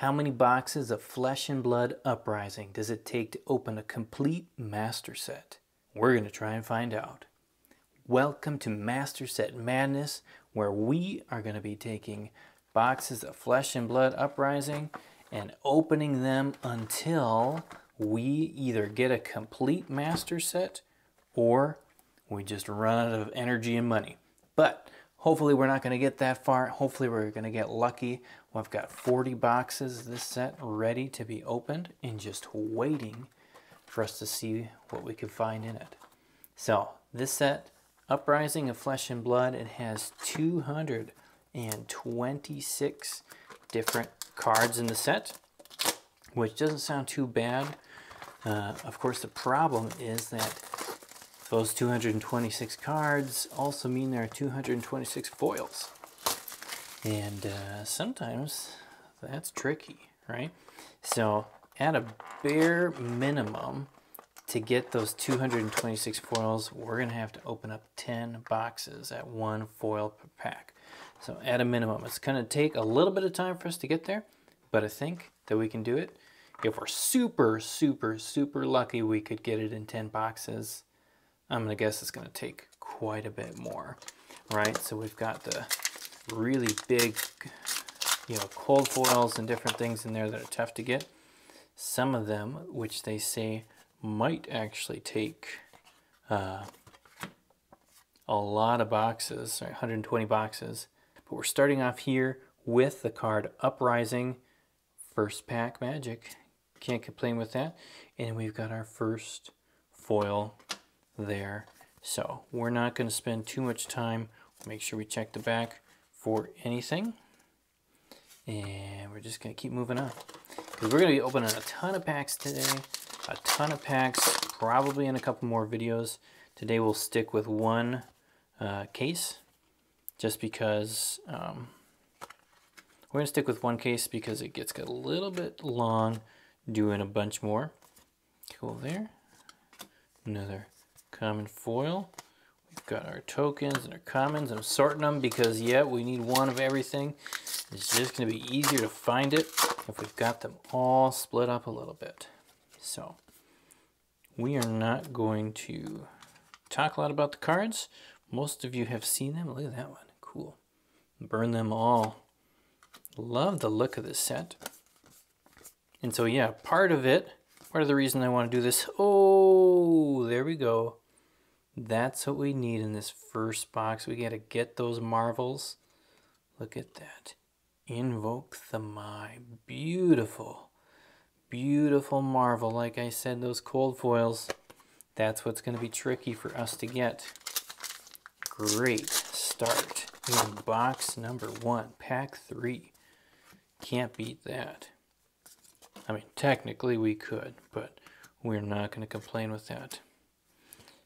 How many boxes of Flesh and Blood Uprising does it take to open a complete master set? We're going to try and find out. Welcome to Master Set Madness, where we are going to be taking boxes of Flesh and Blood Uprising and opening them until we either get a complete master set or we just run out of energy and money. But hopefully we're not going to get that far. Hopefully we're going to get lucky. Well, I've got 40 boxes of this set ready to be opened and just waiting for us to see what we can find in it. So this set, Uprising of Flesh and Blood, it has 226 different cards in the set, which doesn't sound too bad. Of course, the problem is that those 226 cards also mean there are 226 foils. And sometimes that's tricky, right? So at a bare minimum, to get those 226 foils, we're going to have to open up 10 boxes at one foil per pack. So at a minimum, it's going to take a little bit of time for us to get there, but I think that we can do it. If we're super lucky, we could get it in 10 boxes. I'm going to guess it's going to take quite a bit more, right? So we've got the really big, cold foils and different things in there that are tough to get. Some of them, which they say might actually take a lot of boxes, sorry, 120 boxes. But we're starting off here with the card Uprising, first pack magic. Can't complain with that. And we've got our first foil there. So we're not going to spend too much time. Make sure we check the back for anything. And we're just going to keep moving on, because we're going to be opening a ton of packs today. A ton of packs, probably in a couple more videos. Today we'll stick with one case, just because we're going to stick with one case because it gets a little bit long doing a bunch more. Cool there. Another common foil. We've got our tokens and our commons. I'm sorting them because, yeah, we need one of everything. It's just going to be easier to find it if we've got them all split up a little bit. So we are not going to talk a lot about the cards. Most of you have seen them. Look at that one. Cool. Burn them all. Love the look of this set. And so, yeah, part of the reason I want to do this, oh, there we go. That's what we need in this first box. We got to get those marvels. Look at that. Invoke the Mai. Beautiful. Beautiful marvel. Like I said, those cold foils, that's what's going to be tricky for us to get. Great start in box number 1, pack 3. Can't beat that. I mean, technically we could, but we're not going to complain with that.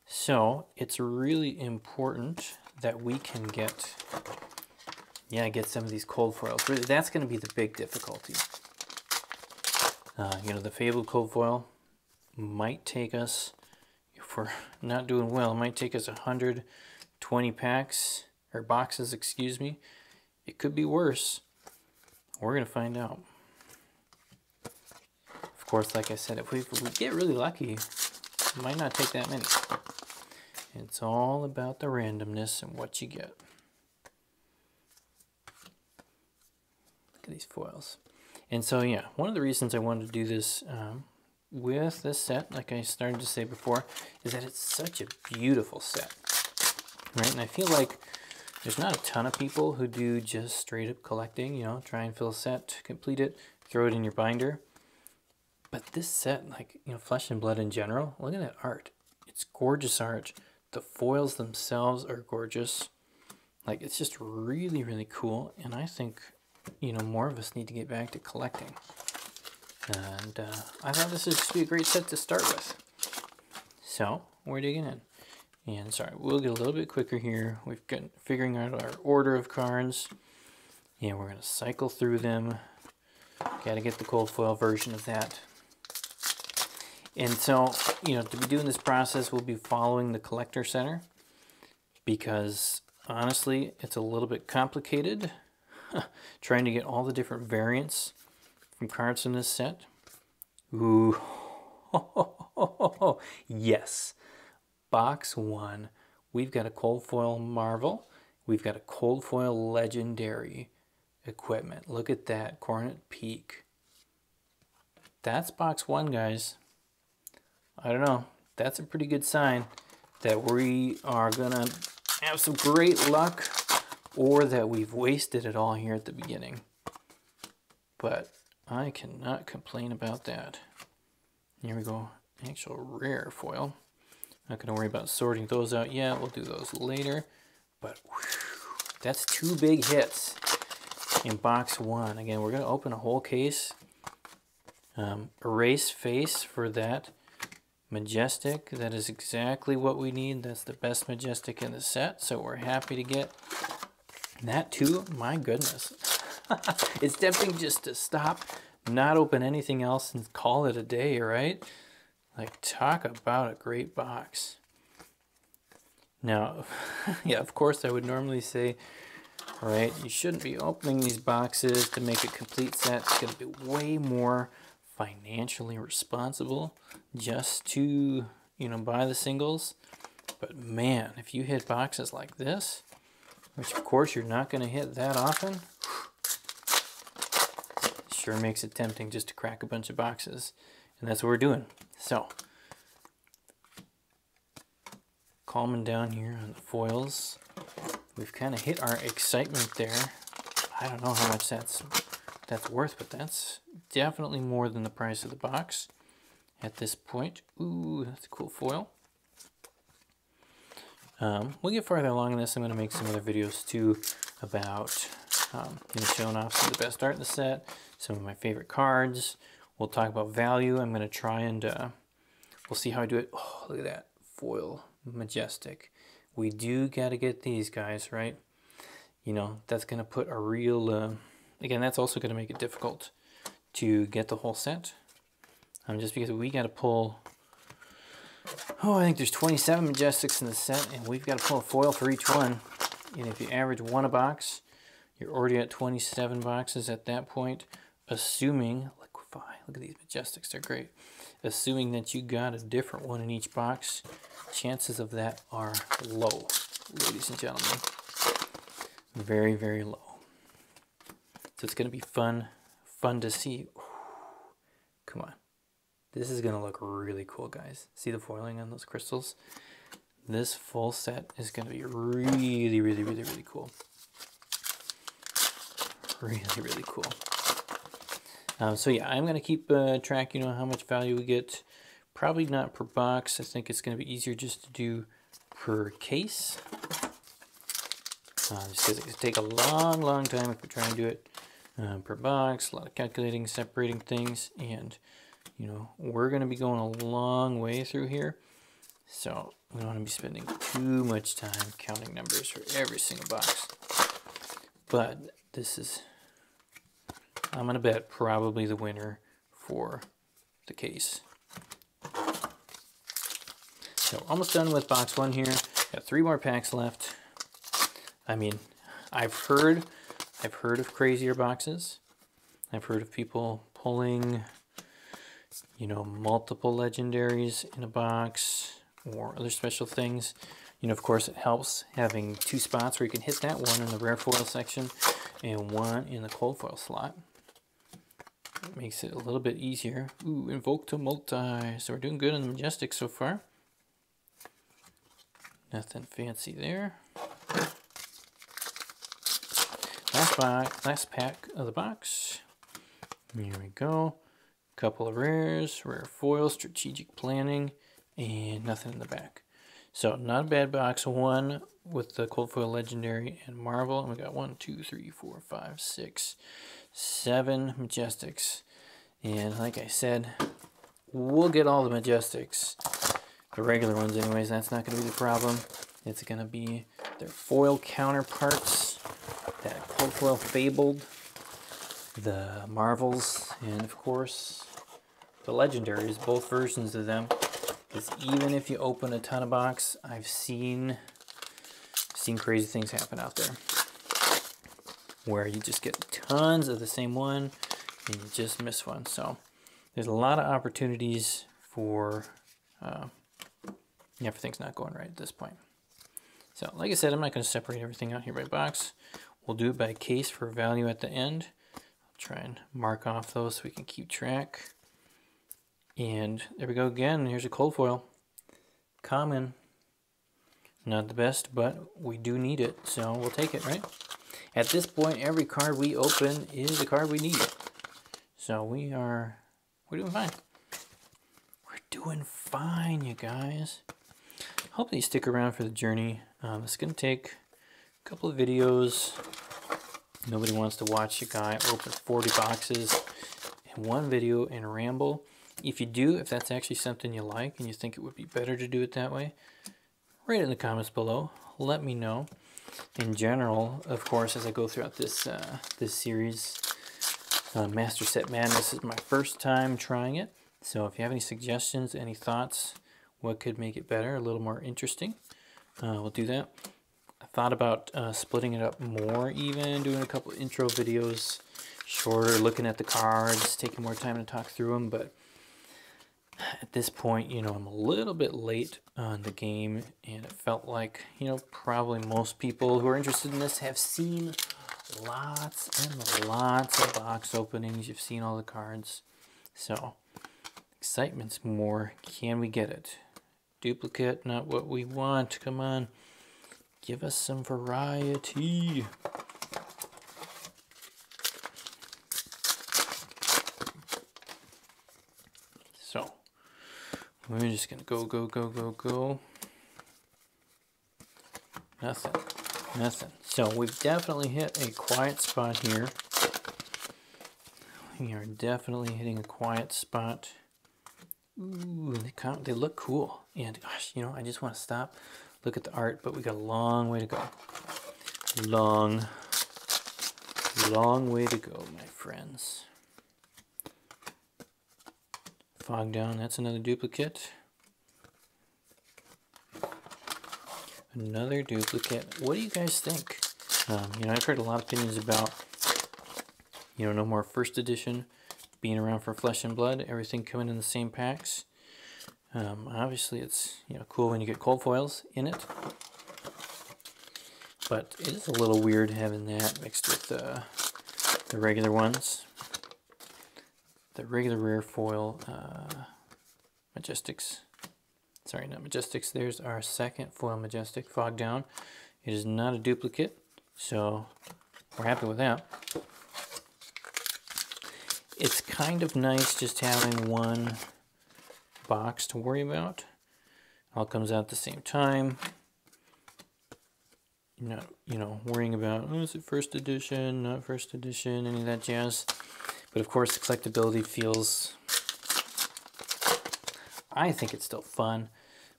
So it's really important that we can get some of these cold foils. Really, that's going to be the big difficulty. The Fabled Cold Foil might take us, if we're not doing well, it might take us 120 packs, or boxes, excuse me. It could be worse. We're going to find out. Of course, like I said, if we get really lucky, it might not take that many. It's all about the randomness and what you get. Look at these foils. And so, yeah, one of the reasons I wanted to do this with this set, like I started to say before, is that it's such a beautiful set, right? And I feel like there's not a ton of people who do just straight up collecting, try and fill a set, complete it, throw it in your binder. But this set, like, Flesh and Blood in general, look at that art. It's gorgeous art. The foils themselves are gorgeous. Like, it's just really, really cool. And I think, more of us need to get back to collecting. And I thought this would just be a great set to start with. So, we're digging in. And sorry, we'll get a little bit quicker here. We've got figuring out our order of cards. And we're going to cycle through them. Got to get the cold foil version of that. And so, to be doing this process, we'll be following the collector center, because honestly, it's a little bit complicated trying to get all the different variants from cards from this set. Ooh, yes. Box 1, we've got a cold foil Marvel. We've got a cold foil Legendary equipment. Look at that, Coronet Peak. That's box 1, guys. I don't know. That's a pretty good sign that we are gonna have some great luck, or that we've wasted it all here at the beginning. But I cannot complain about that. Here we go, actual rare foil. Not gonna worry about sorting those out yet. We'll do those later. But whew, that's 2 big hits in box 1. Again, we're gonna open a whole case. Erase face for that Majestic. That is exactly what we need. That's the best Majestic in the set. So we're happy to get that too. My goodness. It's tempting just to stop, not open anything else, and call it a day, right? Like, talk about a great box. Now, yeah, of course I would normally say, all right, you shouldn't be opening these boxes to make a complete set. It's going to be way more financially responsible just to, you know, buy the singles. But man, if you hit boxes like this, which of course you're not going to hit that often, sure makes it tempting just to crack a bunch of boxes. And that's what we're doing. So, calming down here on the foils. We've kind of hit our excitement there. I don't know how much that's worth, but that's definitely more than the price of the box at this point. Ooh, that's a cool foil. We'll get farther along in this. I'm going to make some other videos too about you know, showing off some of the best art in the set, some of my favorite cards. We'll talk about value. I'm going to try and we'll see how I do it. Oh, look at that foil Majestic. We do got to get these guys, right? You know, that's going to put a real again, that's also going to make it difficult to get the whole set. Just because we got to pull, oh, I think there's 27 Majestics in the set, and we've got to pull a foil for each one. And if you average 1 a box, you're already at 27 boxes at that point, assuming, liquefy, look at these Majestics, they're great. Assuming that you got a different one in each box, chances of that are low, ladies and gentlemen. Very, very low. So it's going to be fun to see. Ooh, come on. This is going to look really cool, guys. See the foiling on those crystals? This full set is going to be really, really, really, really cool. Really, really cool. So yeah, I'm going to keep track, you know, how much value we get. Probably not per box. I think it's going to be easier just to do per case. Just because it could take a long, long time if we try and do it per box. A lot of calculating, separating things, and you know, we're going to be going a long way through here. So we don't want to be spending too much time counting numbers for every single box. But this is, I'm going to bet, probably the winner for the case. So almost done with box 1 here. Got 3 more packs left. I mean, I've heard of crazier boxes. I've heard of people pulling, you know, multiple legendaries in a box or other special things. You know, of course, it helps having 2 spots where you can hit that, one in the rare foil section and one in the cold foil slot. It makes it a little bit easier. Ooh, invoke to multi. So we're doing good on the Majestic so far. Nothing fancy there. Last pack of the box. Here we go. Couple of rares, rare foil, strategic planning, and nothing in the back. So not a bad box. 1 with the cold foil legendary and Marvel. And we got 1, 2, 3, 4, 5, 6, 7 Majestics. And like I said, we'll get all the Majestics. The regular ones anyways, that's not going to be the problem. It's going to be their foil counterparts. That cold foil Fabled, the Marvels, and of course the legendaries, both versions of them. Because even if you open a ton of box, I've seen crazy things happen out there where you just get tons of the same one, and you just miss one. So there's a lot of opportunities for everything's not going right at this point. So like I said, I'm not going to separate everything out here by box. We'll do it by case for value at the end. I'll try and mark off those so we can keep track. And there we go again. Here's a cold foil. Common. Not the best, but we do need it, so we'll take it, right? At this point, every card we open is a card we need. So we're doing fine. We're doing fine, you guys. Hope that you stick around for the journey. It's going to take a couple of videos. Nobody wants to watch a guy open 40 boxes in one video and ramble. If you do, if that's actually something you like and you think it would be better to do it that way, write it in the comments below. Let me know. In general, of course, as I go throughout this this series, Master Set Madness is my first time trying it. So if you have any suggestions, any thoughts, what could make it better, a little more interesting, we'll do that. I thought about splitting it up more even, doing a couple intro videos, shorter, looking at the cards, taking more time to talk through them, but at this point, you know, I'm a little bit late on the game, and it felt like, you know, probably most people who are interested in this have seen lots and lots of box openings. You've seen all the cards. So, excitement's more. Can we get it? Duplicate, not what we want. Come on. Give us some variety. So, we're just going to go, go, go, go, go. Nothing. Nothing. So we've definitely hit a quiet spot here. We are definitely hitting a quiet spot. Ooh, they look cool. And gosh, you know, I just want to stop, look at the art, but we got a long way to go. Long way to go, my friends. Fog down, that's another duplicate. Another duplicate. What do you guys think? You know, I've heard a lot of opinions about, you know, no more first edition being around for Flesh and Blood, everything coming in the same packs. Obviously, it's, you know, cool when you get cold foils in it, but it is a little weird having that mixed with the regular ones. The regular rare foil Majestics. Sorry, not Majestics. There's our second foil Majestic, Fog Down. It is not a duplicate, so we're happy with that. It's kind of nice just having one box to worry about. All comes out at the same time. You're not, you know, worrying about, oh, is it first edition, not first edition, any of that jazz. But of course, the collectability feels, I think it's still fun,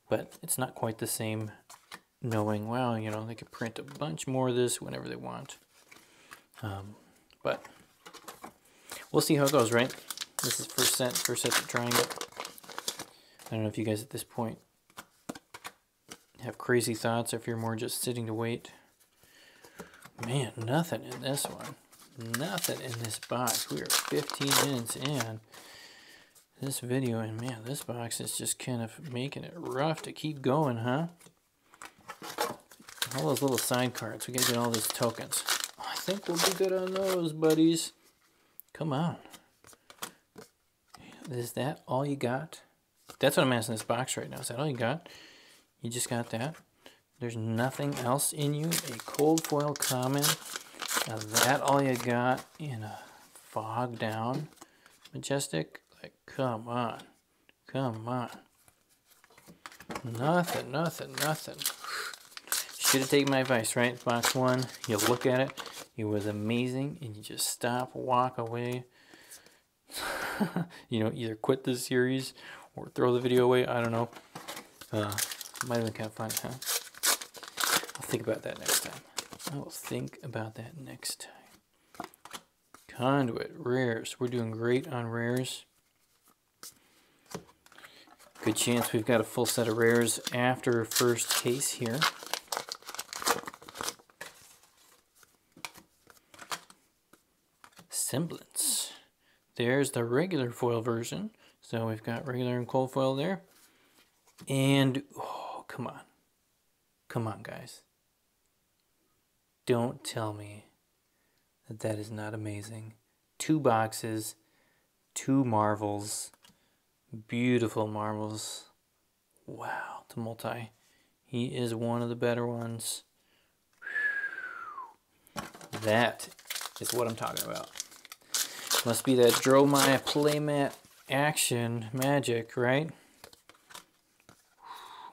but it's not quite the same knowing, wow, you know, they could print a bunch more of this whenever they want. But we'll see how it goes, right? This is first set to trying it. I don't know if you guys at this point have crazy thoughts or if you're more just sitting to wait. Man, nothing in this one. Nothing in this box. We are 15 minutes in this video, and man, this box is just kind of making it rough to keep going, huh? All those little side cards. We gotta get all those tokens. Oh, I think we'll be good on those, buddies. Come on. Is that all you got? That's what I'm asking this box right now. Is that all you got? You just got that? There's nothing else in you? A cold foil common? Now that all you got in a Fog Down Majestic? Like, come on. Come on. Nothing, nothing, nothing. Should have taken my advice, right? Box one, you look at it, it was amazing, and you just stop, walk away. You know, either quit this series or throw the video away. I don't know. Might have been kind of fun, huh? I'll think about that next time. I will think about that next time. Conduit, rares. We're doing great on rares. Good chance we've got a full set of rares after first case here. Semblance. there's the regular foil version. So we've got regular and cold foil there. And, oh, come on. Come on, guys. Don't tell me that that is not amazing. 2 boxes, 2 marvels, beautiful marvels. Wow, the multi. He is one of the better ones. That is what I'm talking about. Must be that Dromai playmat action magic, right?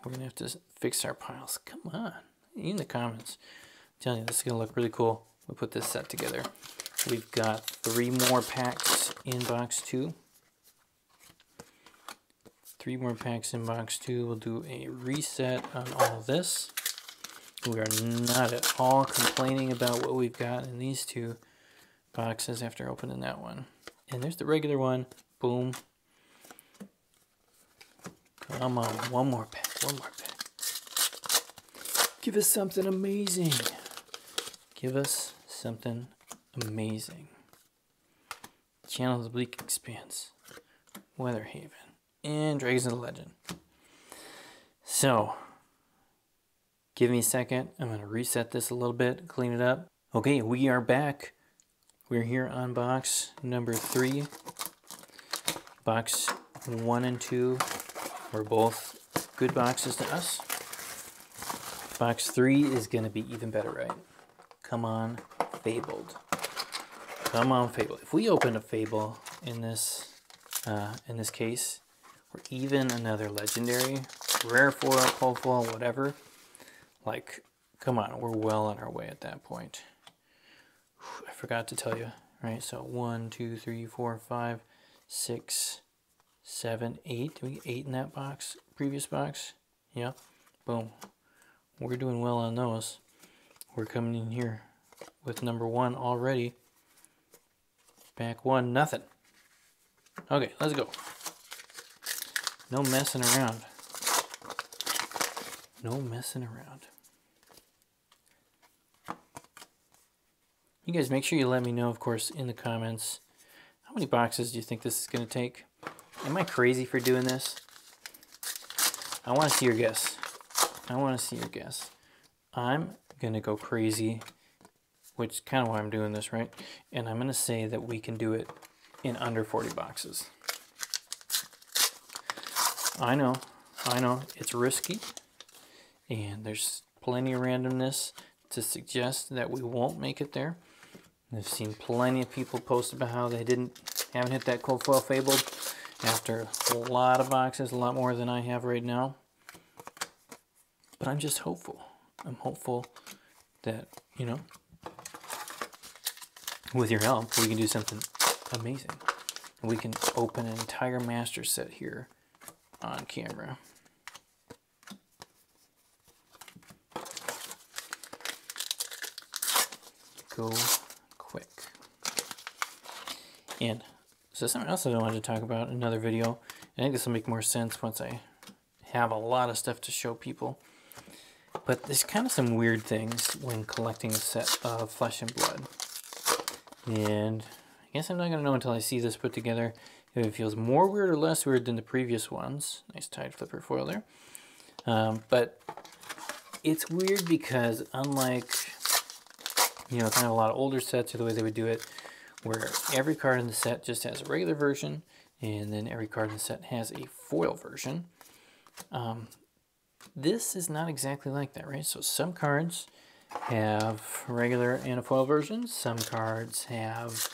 We're going to have to fix our piles. Come on. In the comments. I'm telling you, this is going to look really cool. We'll put this set together. We've got 3 more packs in box 2. 3 more packs in box 2. We'll do a reset on all this. We are not at all complaining about what we've got in these 2 boxes after opening that one. And there's the regular one. Boom. Come on, one more pack. Give us something amazing. Give us something amazing. Channel of the Bleak Expanse. Weatherhaven. And Dragons of the Legend. So, give me a second. I'm going to reset this a little bit, clean it up. Okay, we are back. We're here on box number 3. Box 1 and 2 were both good boxes to us. Box 3 is going to be even better, right? Come on, Fabled. Come on, Fable. If we open a Fable in this case, or even another legendary, rare foil, cold foil, whatever, like, come on, we're well on our way at that point. Whew, I forgot to tell you, right? So 1, 2, 3, 4, 5, 6, 7, 8. Did we get 8 in that box? Previous box? Yeah. Boom. We're doing well on those. We're coming in here with number 1 already. Back 1, nothing. Okay, let's go. No messing around. No messing around. You guys make sure you let me know, of course, in the comments, how many boxes do you think this is going to take? Am I crazy for doing this? I want to see your guess. I want to see your guess. I'm going to go crazy, which is kind of why I'm doing this, right? And I'm going to say that we can do it in under 40 boxes. I know, it's risky, and there's plenty of randomness to suggest that we won't make it there. I've seen plenty of people post about how they haven't hit that cold foil Fabled after a lot of boxes, a lot more than I have right now. But I'm just hopeful. I'm hopeful that, you know, with your help, we can do something amazing. We can open an entire master set here on camera. Go quick. And so something else I wanted to talk about in another video. I think this will make more sense once I have a lot of stuff to show people. But there's kind of some weird things when collecting a set of Flesh and Blood. And I guess I'm not going to know until I see this put together if it feels more weird or less weird than the previous ones. Nice tide flipper foil there. But it's weird because unlike, you know, kind of a lot of older sets or the way they would do it, where every card in the set just has a regular version, and then every card in the set has a foil version. This is not exactly like that, right? So some cards have a regular and a foil version. Some cards have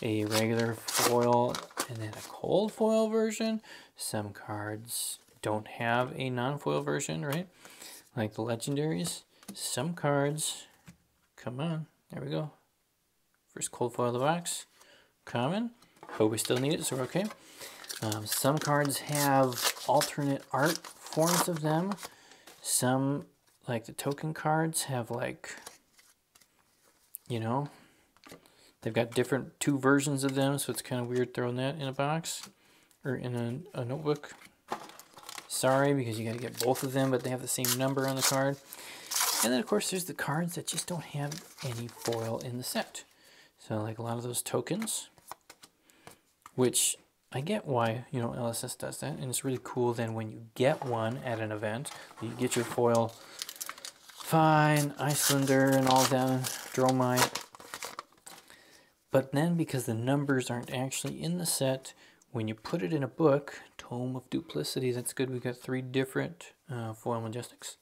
a regular foil and then a cold foil version. Some cards don't have a non-foil version, right? Like the legendaries. Some cards, come on, there we go. First cold foil of the box, common, but we still need it, so we're okay. Some cards have alternate art forms of them. Some, like the token cards, have like, you know, they've got different 2 versions of them, so it's kind of weird throwing that in a box or in a notebook. Sorry, because you got to get both of them, but they have the same number on the card. And then, of course, there's the cards that just don't have any foil in the set. So, like a lot of those tokens, which I get why, you know, LSS does that, and it's really cool then when you get one at an event, you get your foil, fine, Icelander and all that, Dromite. But then because the numbers aren't actually in the set, when you put it in a book, Tome of Duplicity, that's good, we got 3 different foil Majestics.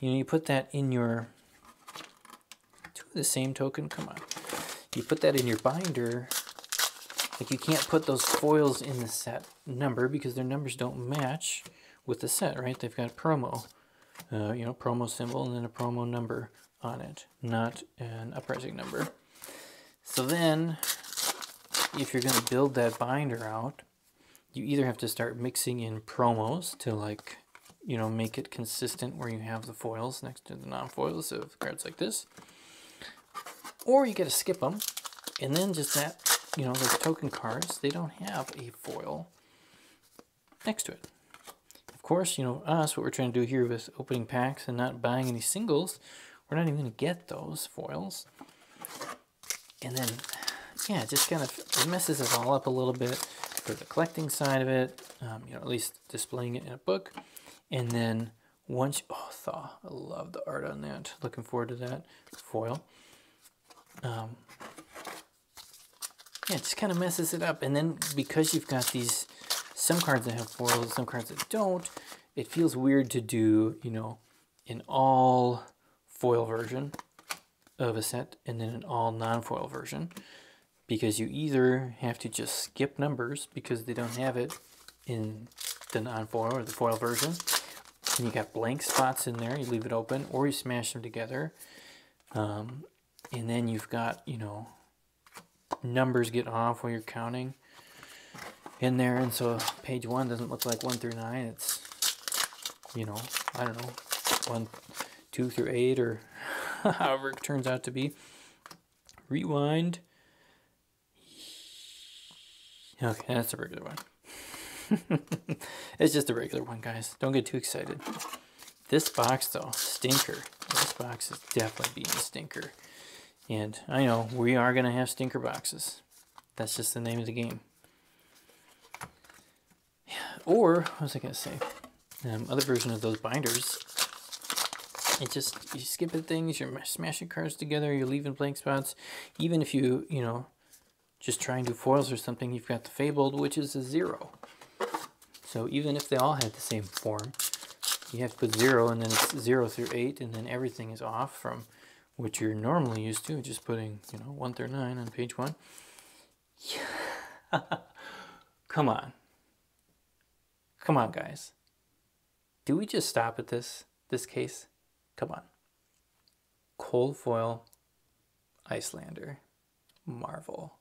You know, you put that in your, 2 of the same token, come on. You put that in your binder, like you can't put those foils in the set number because their numbers don't match with the set, right? They've got promo, you know, promo symbol and then a promo number on it, not an uprising number. So then, if you're going to build that binder out, you either have to start mixing in promos to, like, you know, make it consistent where you have the foils next to the non-foils of cards like this, or you got to skip them, and then just that, you know, those token cards, they don't have a foil next to it. Of course, you know, us, what we're trying to do here with opening packs and not buying any singles, we're not even going to get those foils. And then, yeah, it just kind of, it messes it all up a little bit for the collecting side of it, you know, at least displaying it in a book. And then once, oh, Thaw, I love the art on that. Looking forward to that foil. Yeah, it just kind of messes it up. And then because you've got these, some cards that have foils, some cards that don't, it feels weird to do, you know, an all foil version of a set and then an all non-foil version, because you either have to just skip numbers because they don't have it in the non-foil or the foil version, and you got blank spots in there, you leave it open, or you smash them together, and then you've got, you know, numbers get off while you're counting in there, and so page 1 doesn't look like 1 through 9, it's, you know, I don't know, 1, 2 through 8, or however it turns out to be. Rewind. Okay, that's a regular one. It's just a regular one, guys. Don't get too excited. This box, though, stinker. This box is definitely being a stinker. And I know, we are going to have stinker boxes. That's just the name of the game. Or, what was I going to say? Other version of those binders, it just, you skip at things, you're smashing cards together, you're leaving blank spots. Even if you, you know, just try and do foils or something, you've got the Fabled, which is a 0. So even if they all had the same form, you have to put 0, and then it's 0 through 8, and then everything is off from what you're normally used to, just putting, you know, 1 through 9 on page 1. Yeah. Come on. Come on, guys. Do we just stop at this case? Come on. Cold foil, Icelander, Marvel.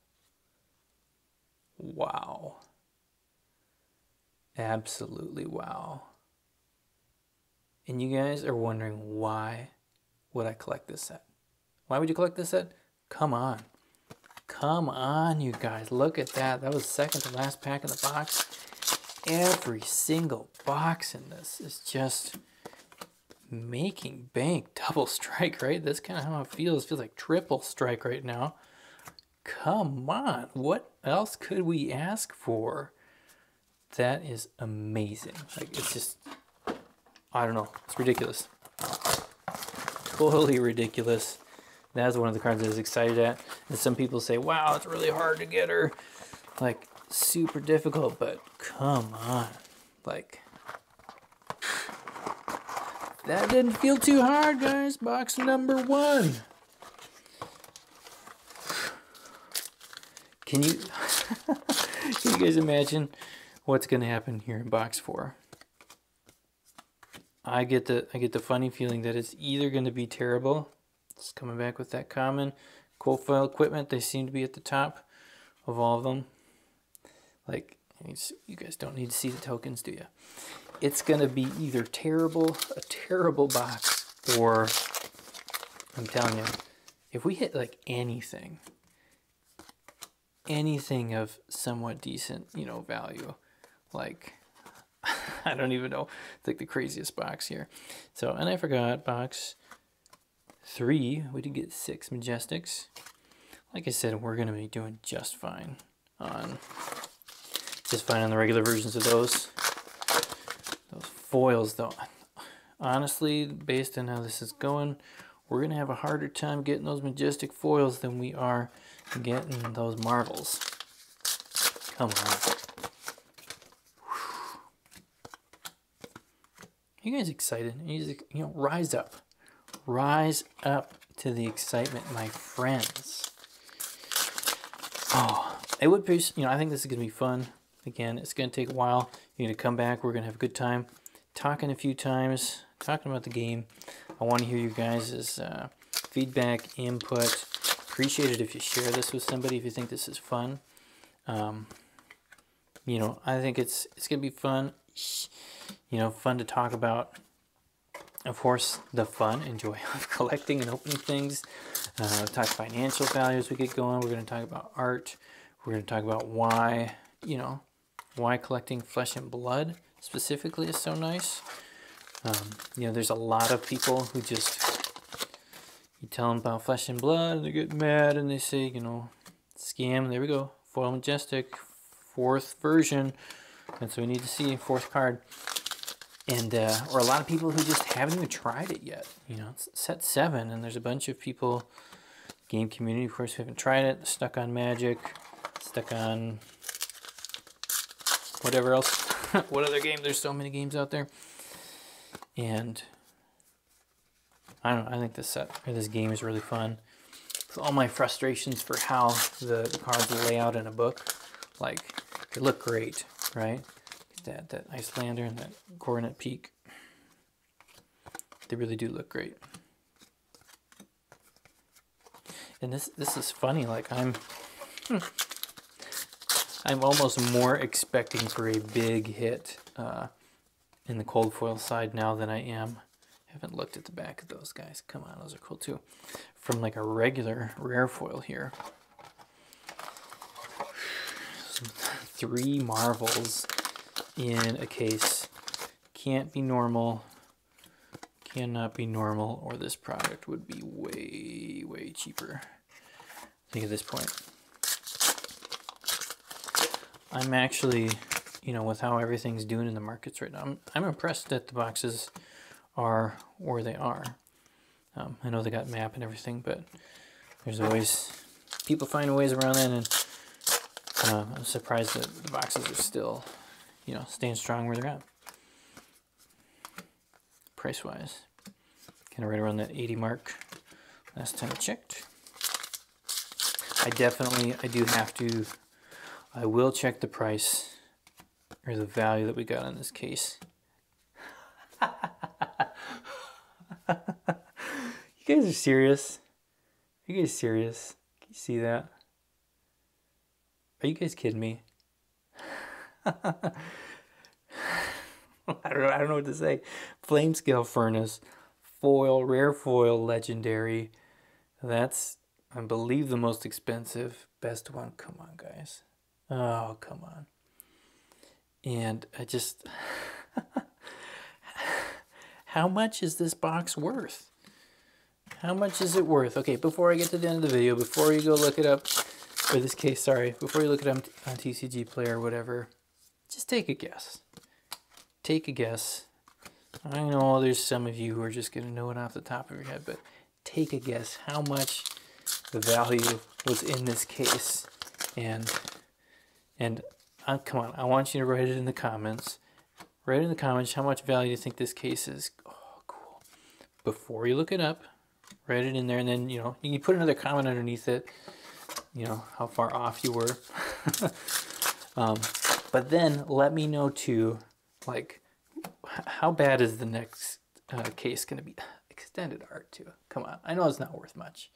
Wow. Absolutely wow. And you guys are wondering, why would I collect this set? Why would you collect this set? Come on. Come on, you guys. Look at that. That was second to last pack in the box. Every single box in this is just making bank. Double strike, right? That's kind of how it feels. It feels like triple strike right now. Come on. What else could we ask for? That is amazing. Like, it's just, I don't know. It's ridiculous. Totally ridiculous. That's one of the cards I was excited at. And some people say, wow, it's really hard to get her. Like, super difficult, but come on. Like, that didn't feel too hard, guys. Box number 1. Can you can you guys imagine what's going to happen here in box 4? I get the funny feeling that it's either going to be terrible. It's coming back with that common cold foil equipment. They seem to be at the top of all of them. Like, you guys don't need to see the tokens, do you? It's going to be either terrible, a terrible box, or I'm telling you, if we hit like anything of somewhat decent, you know, value, like, I don't even know, it's like the craziest box here. So, and I forgot, box 3, we did get 6 Majestics. Like I said, we're going to be doing just fine on just fine on the regular versions of those. Those foils, though, honestly, based on how this is going, we're going to have a harder time getting those majestic foils than we are getting those marvels. Come on. You guys excited? You know, rise up. Rise up to the excitement, my friends. Oh, it would be, you know, I think this is going to be fun. Again, it's going to take a while. You're going to come back. We're going to have a good time. Talking a few times. Talking about the game. I want to hear you guys' feedback, input. Appreciate it if you share this with somebody if you think this is fun. You know, I think it's going to be fun. You know, fun to talk about. Of course, the fun and joy of collecting and opening things. Talk financial value as we get going. We're going to talk about art. We're going to talk about why, you know, why collecting Flesh and Blood specifically is so nice. You know, there's a lot of people who just, you tell them about Flesh and Blood and they get mad and they say, you know, scam. There we go. Foil Majestic, 4th version. And so we need to see 4th card. And, or a lot of people who just haven't even tried it yet. You know, it's set 7 and there's a bunch of people, game community, of course, who haven't tried it, stuck on Magic, stuck on whatever else. What other game? There's so many games out there. And I don't know, I think this set, or this game is really fun. With all my frustrations for how the cards lay out in a book, like, they look great, right? That Icelander and that Coronet Peak, they really do look great. And this is funny, like I'm almost more expecting for a big hit in the cold foil side now than I am. I haven't looked at the back of those guys. Come on, those are cool too. From like a regular rare foil here. 3 marvels in a case. Can't be normal. Cannot be normal, or this product would be way, way cheaper. I think at this point. I'm actually, you know, with how everything's doing in the markets right now, I'm impressed that the boxes are where they are. I know they got map and everything, but there's always, people find ways around that, and I'm surprised that the boxes are still, you know, staying strong where they're at. Price-wise, kind of right around that 80 mark last time I checked. I will check the price or the value that we got on this case. You guys are serious? Are you guys serious? Can you see that? Are you guys kidding me? I don't know what to say. Flame Scale Furnace, foil, rare foil, legendary. That's, I believe, the most expensive. Best one. Come on, guys. Oh, come on. And I just... How much is this box worth? How much is it worth? Okay, before I get to the end of the video, before you go look it up, or this case, sorry, before you look it up on TCG Player or whatever, just take a guess. Take a guess. I know there's some of you who are just going to know it off the top of your head, but take a guess how much the value was in this case. And come on, I want you to write it in the comments. Write in the comments how much value you think this case is. Oh, cool. Before you look it up, write it in there, and then, you know, you can put another comment underneath it, you know, how far off you were. But then let me know too, like, how bad is the next case going to be? Extended art too. Come on. I know it's not worth much.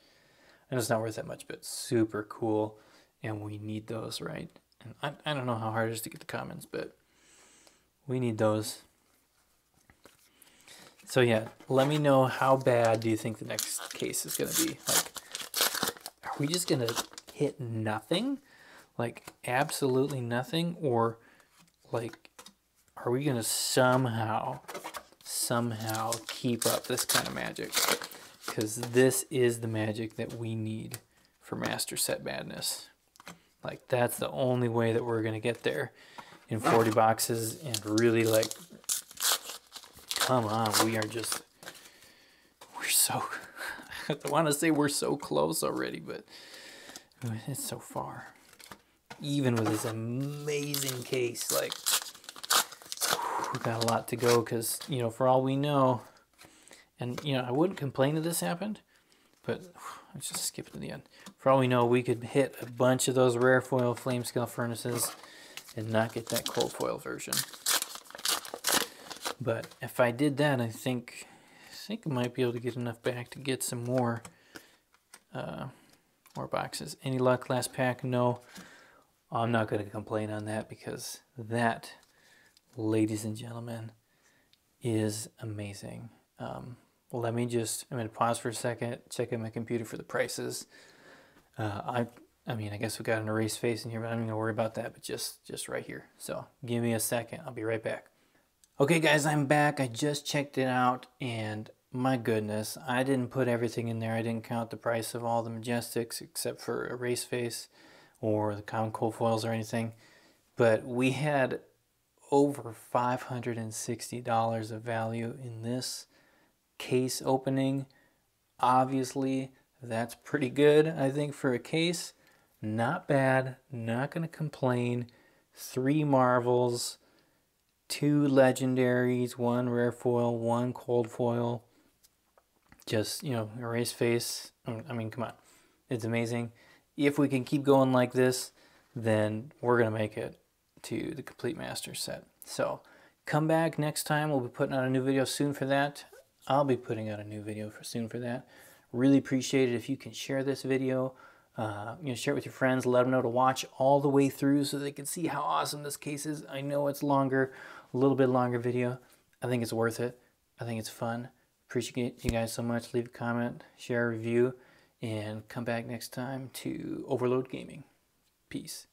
I know it's not worth that much, but super cool. And we need those, right? And I don't know how hard it is to get the comments, but we need those. So yeah, let me know how bad do you think the next case is going to be. Like, are we just going to hit nothing? Like, absolutely nothing? Or, like, are we going to somehow keep up this kind of magic? Because this is the magic that we need for Master Set Madness. Like, that's the only way that we're gonna get there in 40 boxes. And really, like, come on, we're so, I want to say we're so close already, but it's so far. Even with this amazing case, like, we've got a lot to go, because, you know, for all we know, and, you know, I wouldn't complain if this happened, but let's just skip to the end. For all we know, we could hit a bunch of those rare foil flame scale furnaces and not get that cold foil version. But if I did that, I think I might be able to get enough back to get some more boxes. Any luck last pack? No. I'm not going to complain on that, because that, ladies and gentlemen, is amazing. Let me just, I'm going to pause for a second, check out my computer for the prices. I mean, I guess we got an erase face in here, but I'm not going to worry about that, but just right here. So give me a second. I'll be right back. Okay, guys, I'm back. I just checked it out, and my goodness, I didn't put everything in there. I didn't count the price of all the Majestics except for erase face or the common cold foils or anything. But we had over $560 of value in this case opening. Obviously, that's pretty good, I think, for a case. Not bad, not going to complain. 3 Marvels, 2 Legendaries, 1 rare foil, 1 cold foil. Just, you know, erase face. I mean, come on. It's amazing. If we can keep going like this, then we're going to make it to the Complete Master set. So, come back next time. We'll be putting out a new video soon for that. I'll be putting out a new video soon for that. Really appreciate it if you can share this video. You know, share it with your friends. Let them know to watch all the way through so they can see how awesome this case is. I know it's longer, a little bit longer video. I think it's worth it. I think it's fun. Appreciate you guys so much. Leave a comment, share a review, and come back next time to Overload Gaming. Peace.